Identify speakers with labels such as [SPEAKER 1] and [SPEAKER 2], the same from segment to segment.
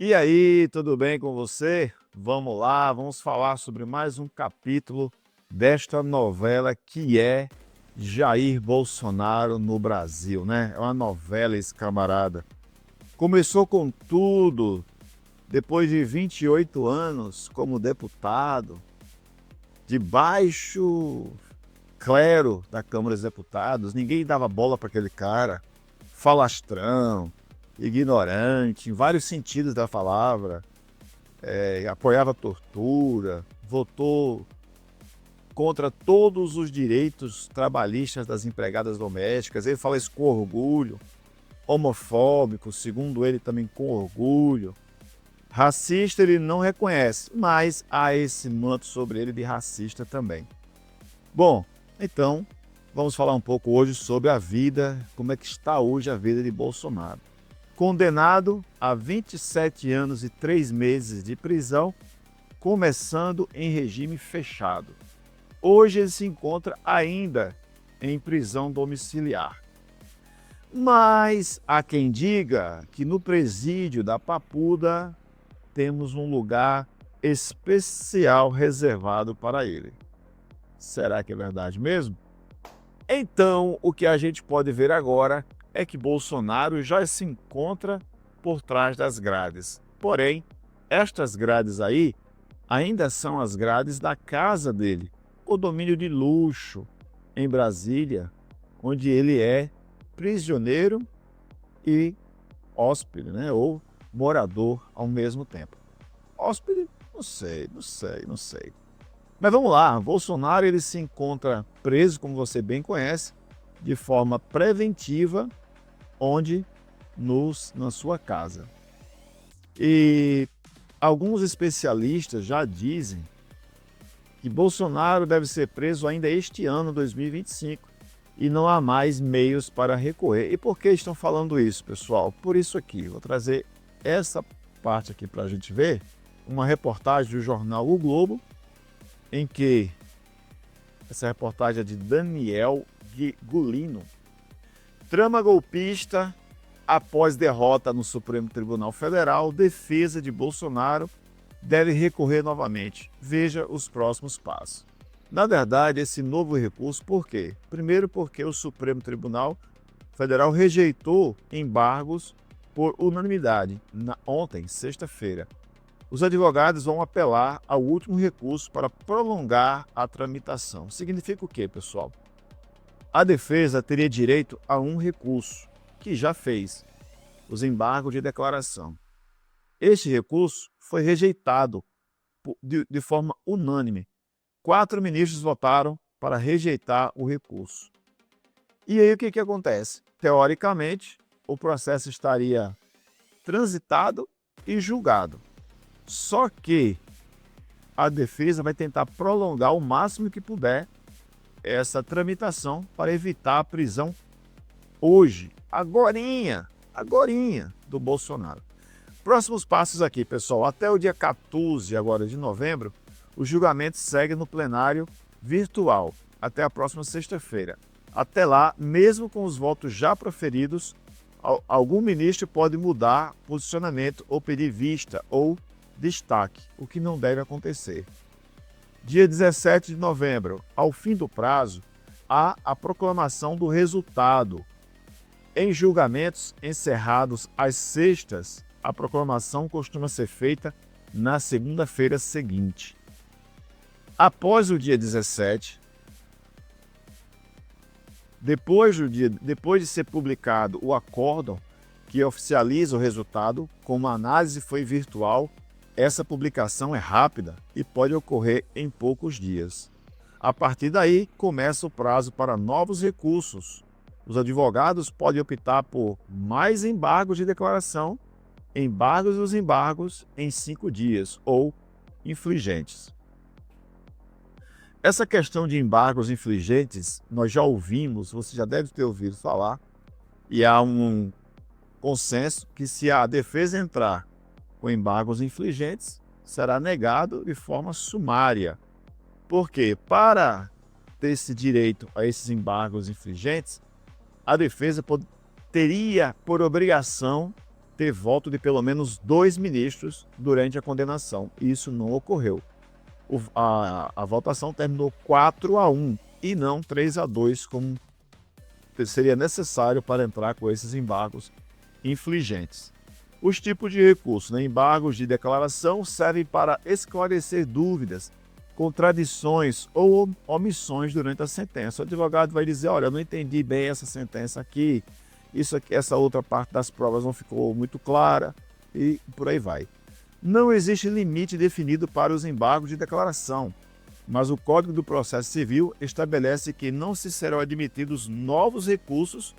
[SPEAKER 1] E aí, tudo bem com você? Vamos lá, vamos falar sobre mais um capítulo desta novela que é Jair Bolsonaro no Brasil, né? É uma novela, esse camarada. Começou com tudo, depois de 28 anos como deputado, de baixo clero da Câmara dos Deputados, ninguém dava bola para aquele cara, falastrão, ignorante, em vários sentidos da palavra. Apoiava a tortura, votou contra todos os direitos trabalhistas das empregadas domésticas. Ele fala isso com orgulho. Homofóbico, segundo ele, também com orgulho. Racista ele não reconhece, mas há esse manto sobre ele de racista também. Bom, então vamos falar um pouco hoje sobre a vida, como é que está hoje a vida de Bolsonaro. Condenado a 27 anos e 3 meses de prisão, começando em regime fechado. Hoje ele se encontra ainda em prisão domiciliar. Mas há quem diga que no presídio da Papuda temos um lugar especial reservado para ele. Será que é verdade mesmo? Então, o que a gente pode ver agora é que Bolsonaro já se encontra por trás das grades. Porém, estas grades aí ainda são as grades da casa dele, condomínio de luxo em Brasília, onde ele é prisioneiro e hóspede, né? Ou morador ao mesmo tempo. Hóspede? Não sei. Mas vamos lá, Bolsonaro ele se encontra preso, como você bem conhece, de forma preventiva, onde na sua casa. E alguns especialistas já dizem que Bolsonaro deve ser preso ainda este ano, 2025, e não há mais meios para recorrer. E por que estão falando isso, pessoal? Por isso aqui, vou trazer essa parte aqui para a gente ver, uma reportagem do jornal O Globo, em que essa reportagem é de Daniel Gulino. Trama golpista após derrota no Supremo Tribunal Federal, defesa de Bolsonaro deve recorrer novamente. Veja os próximos passos. Na verdade, esse novo recurso, por quê? Primeiro, porque o Supremo Tribunal Federal rejeitou embargos por unanimidade ontem, sexta-feira. Os advogados vão apelar ao último recurso para prolongar a tramitação. Significa o quê, pessoal? A defesa teria direito a um recurso, que já fez, os embargos de declaração. Este recurso foi rejeitado de forma unânime. 4 ministros votaram para rejeitar o recurso. E aí o que acontece? Teoricamente, o processo estaria transitado e julgado. Só que a defesa vai tentar prolongar o máximo que puder essa tramitação para evitar a prisão hoje, agorinha do Bolsonaro. Próximos passos aqui, pessoal. Até o dia 14 agora de novembro, o julgamento segue no plenário virtual, até a próxima sexta-feira. Até lá, mesmo com os votos já proferidos, algum ministro pode mudar posicionamento ou pedir vista ou destaque, o que não deve acontecer. Dia 17 de novembro, ao fim do prazo, há a proclamação do resultado. Em julgamentos encerrados às sextas, a proclamação costuma ser feita na segunda-feira seguinte. Após o dia 17, depois de ser publicado o acórdão que oficializa o resultado, como a análise foi virtual, essa publicação é rápida e pode ocorrer em poucos dias. A partir daí, começa o prazo para novos recursos. Os advogados podem optar por mais embargos de declaração, embargos dos embargos em 5 dias ou infligentes. Essa questão de embargos infligentes, nós já ouvimos, você já deve ter ouvido falar, e há um consenso que se a defesa entrar com embargos infligentes, será negado de forma sumária. Porque para ter esse direito a esses embargos infligentes, a defesa teria por obrigação ter voto de pelo menos 2 ministros durante a condenação. Isso não ocorreu. A votação terminou 4-1 e não 3-2, como seria necessário para entrar com esses embargos infligentes. Os tipos de recursos, né? Embargos de declaração servem para esclarecer dúvidas, contradições ou omissões durante a sentença. O advogado vai dizer, olha, eu não entendi bem essa sentença aqui, isso aqui, essa outra parte das provas não ficou muito clara, e por aí vai. Não existe limite definido para os embargos de declaração, mas o Código do Processo Civil estabelece que não se serão admitidos novos recursos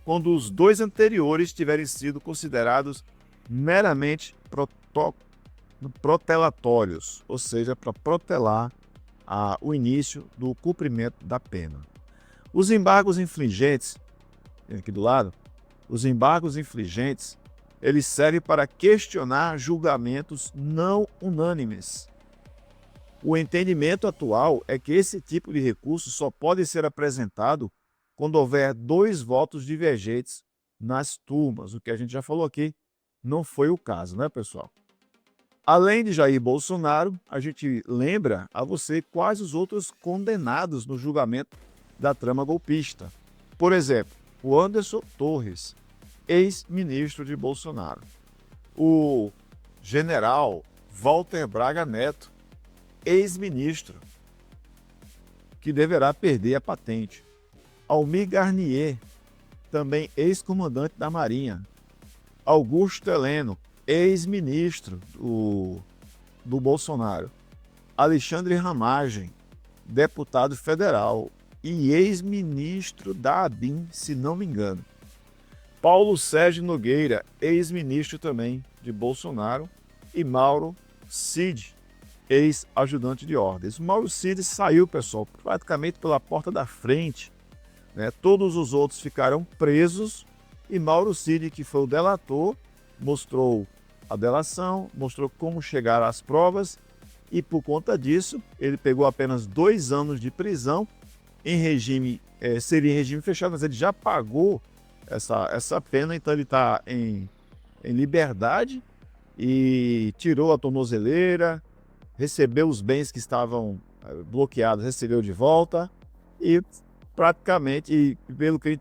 [SPEAKER 1] quando os 2 anteriores tiverem sido considerados meramente protelatórios, ou seja, para protelar o início do cumprimento da pena. Os embargos infligentes, aqui do lado, os embargos infligentes, eles servem para questionar julgamentos não unânimes. O entendimento atual é que esse tipo de recurso só pode ser apresentado quando houver 2 votos divergentes nas turmas. O que a gente já falou aqui não foi o caso, né, pessoal? Além de Jair Bolsonaro, a gente lembra a você quais os outros condenados no julgamento da trama golpista. Por exemplo, o Anderson Torres, ex-ministro de Bolsonaro. O general Walter Braga Neto, ex-ministro, que deverá perder a patente. Almir Garnier, também ex-comandante da Marinha. Augusto Heleno, ex-ministro do Bolsonaro. Alexandre Ramagem, deputado federal e ex-ministro da ABIN, se não me engano. Paulo Sérgio Nogueira, ex-ministro também de Bolsonaro. E Mauro Cid, ex-ajudante de ordens. O Mauro Cid saiu, pessoal, praticamente pela porta da frente, né? Todos os outros ficaram presos e Mauro Cid, que foi o delator, mostrou a delação, mostrou como chegar às provas e, por conta disso, ele pegou apenas 2 anos de prisão em regime, seria em regime fechado, mas ele já pagou essa pena, então ele está em liberdade e tirou a tornozeleira, recebeu os bens que estavam bloqueados, recebeu de volta e praticamente, e pelo que eu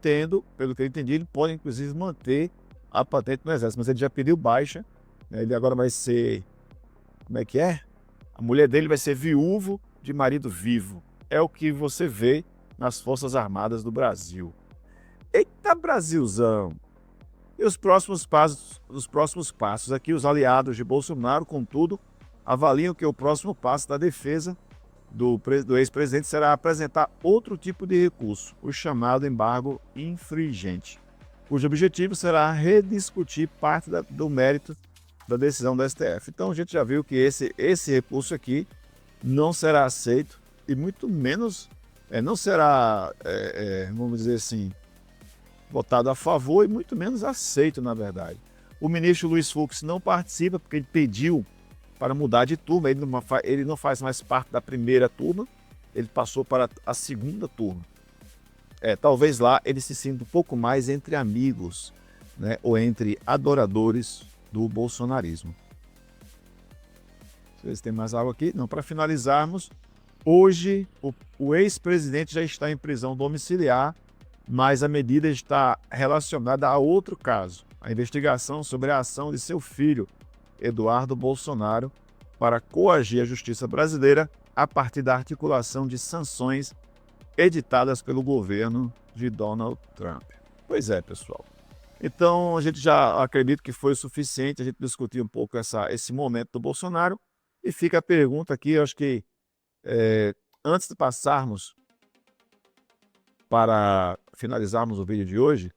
[SPEAKER 1] entendi, ele pode inclusive manter a patente no Exército, mas ele já pediu baixa, né? Ele agora vai ser, como é que é? A mulher dele vai ser viúvo de marido vivo. É o que você vê nas Forças Armadas do Brasil. Eita Brasilzão! E os próximos passos aqui, os aliados de Bolsonaro, contudo, avaliam que o próximo passo da defesa do ex-presidente será apresentar outro tipo de recurso, o chamado embargo infringente, cujo objetivo será rediscutir parte do mérito da decisão do STF. Então a gente já viu que esse recurso aqui não será aceito e muito menos, não será, vamos dizer assim, votado a favor e muito menos aceito, na verdade. O ministro Luiz Fux não participa porque ele pediu para mudar de turma, ele não faz mais parte da primeira turma, ele passou para a segunda turma. Talvez lá ele se sinta um pouco mais entre amigos, né, ou entre adoradores do bolsonarismo. Deixa eu ver se tem mais algo aqui. Não, para finalizarmos, hoje o ex-presidente já está em prisão domiciliar, mas a medida está relacionada a outro caso, a investigação sobre a ação de seu filho, Eduardo Bolsonaro, para coagir a justiça brasileira a partir da articulação de sanções editadas pelo governo de Donald Trump. Pois é, pessoal. Então, a gente já acredita que foi o suficiente a gente discutir um pouco esse momento do Bolsonaro. E fica a pergunta aqui, eu acho que antes de passarmos para finalizarmos o vídeo de hoje,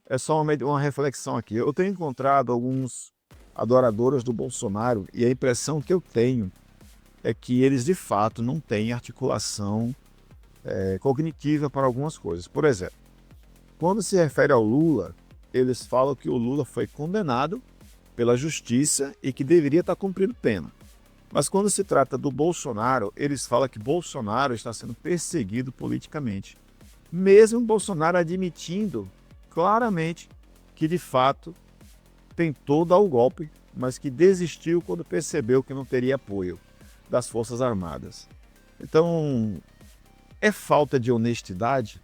[SPEAKER 1] é só uma reflexão aqui. Eu tenho encontrado alguns adoradores do Bolsonaro e a impressão que eu tenho é que eles de fato não têm articulação cognitiva para algumas coisas. Por exemplo, quando se refere ao Lula, eles falam que o Lula foi condenado pela justiça e que deveria estar cumprindo pena. Mas quando se trata do Bolsonaro, eles falam que Bolsonaro está sendo perseguido politicamente. Mesmo Bolsonaro admitindo claramente que, de fato, tentou dar o golpe, mas que desistiu quando percebeu que não teria apoio das Forças Armadas. Então, é falta de honestidade?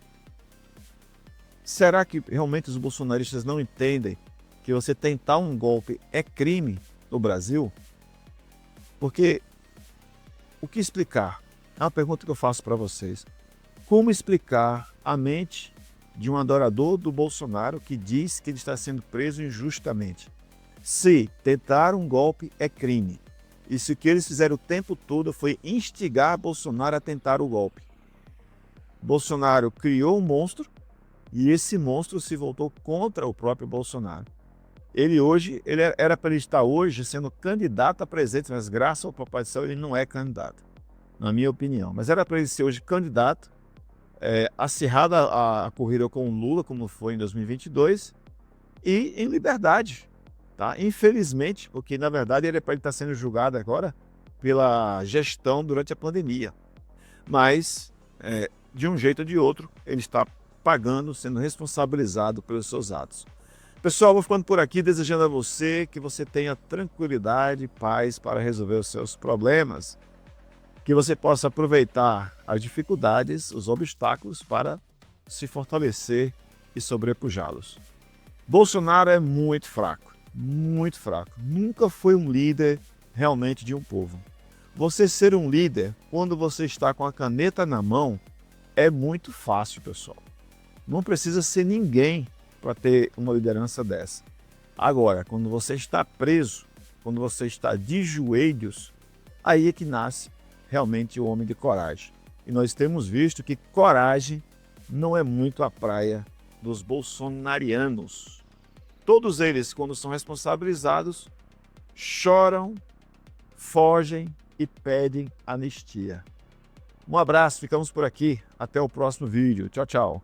[SPEAKER 1] Será que realmente os bolsonaristas não entendem que você tentar um golpe é crime no Brasil? Porque o que explicar? É uma pergunta que eu faço para vocês. Como explicar a mente de um adorador do Bolsonaro que diz que ele está sendo preso injustamente? Se tentar um golpe é crime, e se o que eles fizeram o tempo todo foi instigar Bolsonaro a tentar o golpe. Bolsonaro criou um monstro e esse monstro se voltou contra o próprio Bolsonaro. Ele era para ele estar hoje sendo candidato a presidente, mas graças ao Papai do Céu ele não é candidato, na minha opinião. Mas era para ele ser hoje candidato, acirrada a corrida com o Lula, como foi em 2022, e em liberdade. Tá? Infelizmente, porque na verdade ele está sendo julgado agora pela gestão durante a pandemia. Mas, de um jeito ou de outro, ele está pagando, sendo responsabilizado pelos seus atos. Pessoal, vou ficando por aqui desejando a você que você tenha tranquilidade e paz para resolver os seus problemas, que você possa aproveitar as dificuldades, os obstáculos para se fortalecer e sobrepujá-los. Bolsonaro é muito fraco, nunca foi um líder realmente de um povo. Você ser um líder, quando você está com a caneta na mão, é muito fácil, pessoal. Não precisa ser ninguém para ter uma liderança dessa. Agora, quando você está preso, quando você está de joelhos, aí é que nasce realmente o homem de coragem. E nós temos visto que coragem não é muito a praia dos bolsonarianos. Todos eles, quando são responsabilizados, choram, fogem e pedem anistia. Um abraço, ficamos por aqui. Até o próximo vídeo. Tchau, tchau.